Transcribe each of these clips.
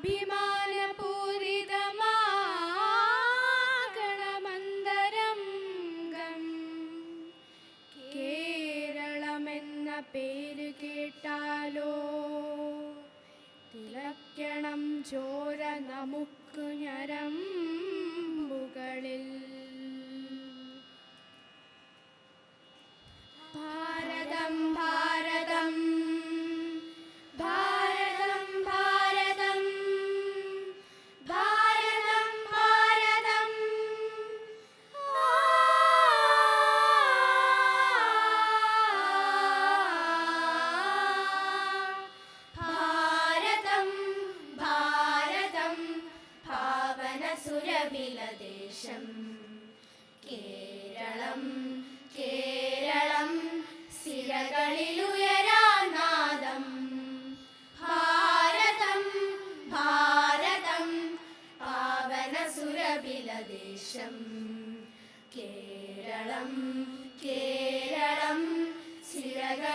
അഭിമാനപൂരിതമാകണമന്തരംഗം കേരളമെന്ന പേര് കേട്ടാലോ തിളയ്ക്കണം ചോര നമുക്ക് ഞരമ്പുകളിൽ. ഭാരതം ഭാരതം ഭാരതം ഭാരതം ഭാരതം ഭാരതം ഭാരതം ഭാരതം ഭാവനസുരഭിലദേശം കേരളം കേരളം സിരകളിലുയരാനാദം. ഭാരതം ഭാരതം പാവനസുരഭിലദേശം കേരളം കേരളം സിരകളിലുയരാനാദം.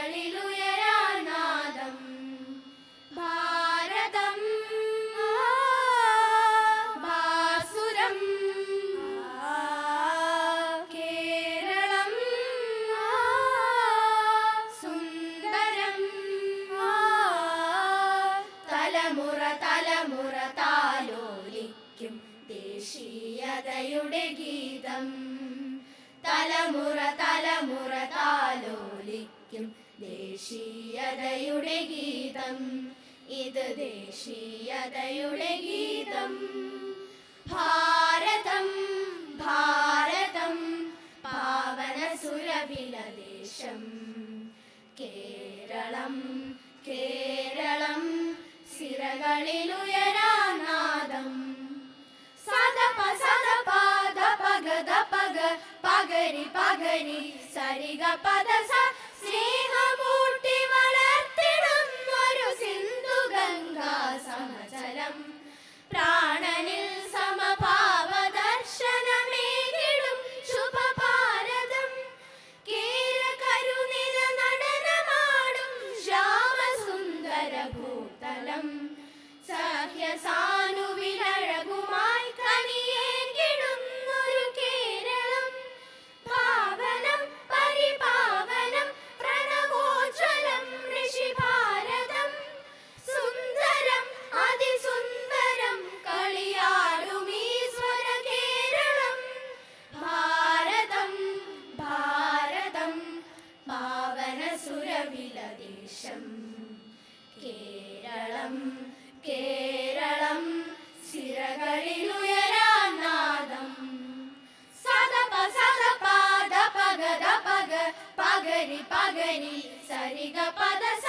ഭാരതം ഭാസുരം കേരളം സുന്ദരം തലമുറ തലമുറ താലോലിക്കും ദേശീയതയുടെ ഗീതം. തലമുറ തലമുറ താലോലിക്കും ദേശീയതയുടെ ഗീതം. ഇത് ദേശീയതയുടെ ഗീതം. ഭാരതം ഭാരതം പാവനസുരഭിലദേശം കേരളം കേരളം സിരകളിലുയരാനാദം. സദപ സദപ ദപഗ ദപഗ പഗരി പഗരി സരിഗ പദസ സ്നേഹമൂട്ടി വളർത്തിടുന്നൊരു സിന്ധു ഗംഗാ സമചലം. പ്രാണനിൽ സമഭാവദർശനമേകിടും ശുഭഭാരതം. കേരകരുനിര നടനമാടും ശ്യാമസുന്ദര ഭൂതലം. സഹ്യസാനുവിലഴകുമായി കനിയേകിടുന്നൊരു കേരളം. പാവനം പരിപാവനം പ്രണവോജ്വലം ഋഷിഭാരതം. സുന്ദരം അതിസുന്ദരം കളിയാടുമീശ്വര കേരളം. ഭാരതം ഭാരതം പാവനസുരഭിലദേശം കേരളം കേരളം സിരകളിലുയരാനാദം. സദപ സദപ ദപഗ ദപഗ പഗരി പഗരി സരിഗ പദസ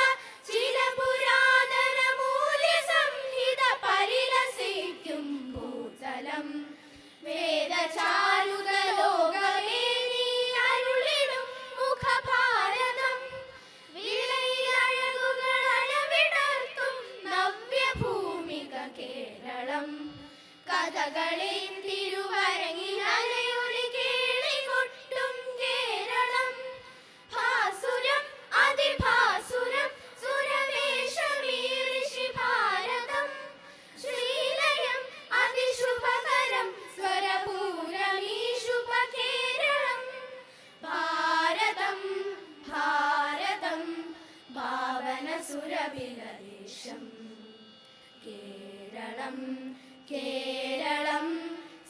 ചിരപുരാതന മൂല്യ സംഹിത പരിലസിക്കും ഭൂതലം. വേദചാരുക ലോകമേ നീ അരുളിടും മുഖഭാരതം. വിളയിലഴകുകൾ അളവിടർത്തും നവ്യഭൂമിക കേരളം. കഥകളിൻ തിരുവരങ്ങിൽ അലയൊലി കേളികൊട്ടും കേരളം. ഭാസുരം അതിഭാസുരം സുരവേഷമീ ഋഷിഭാരതം. ശ്രീലയം അതിശുഭകരം സ്വരപൂരമീ ശുഭകേരളം. ഭാരതം ഭാരതം ഭാവനസുരഭിലദേശം കേരളം കേരളം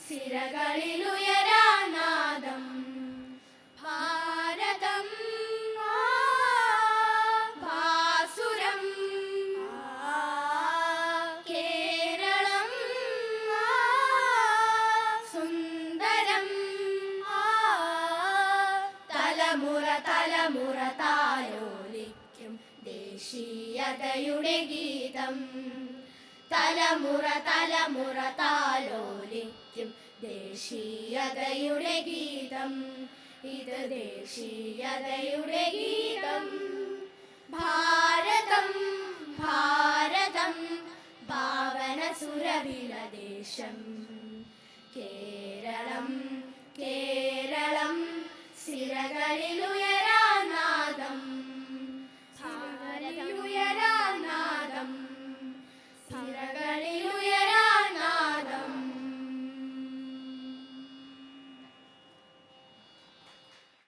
സിരകളിലുയരാനാദം. ഭാരതം ഭാസുരം കേരളം സുന്ദരം തലമുറ തലമുറ താലോലിക്കും ദേശീയതയുടെ ഗീതം. തലമുറ തലമുറ താലോലിക്കും ദേശീയതയുടെ ഗീതം. ഇത് ദേശീയതയുടെ ഗീതം. ഭാരതം ഭാരതം പാവനസുരഭിലദേശം കേരളം കേരളം സിരകളിലു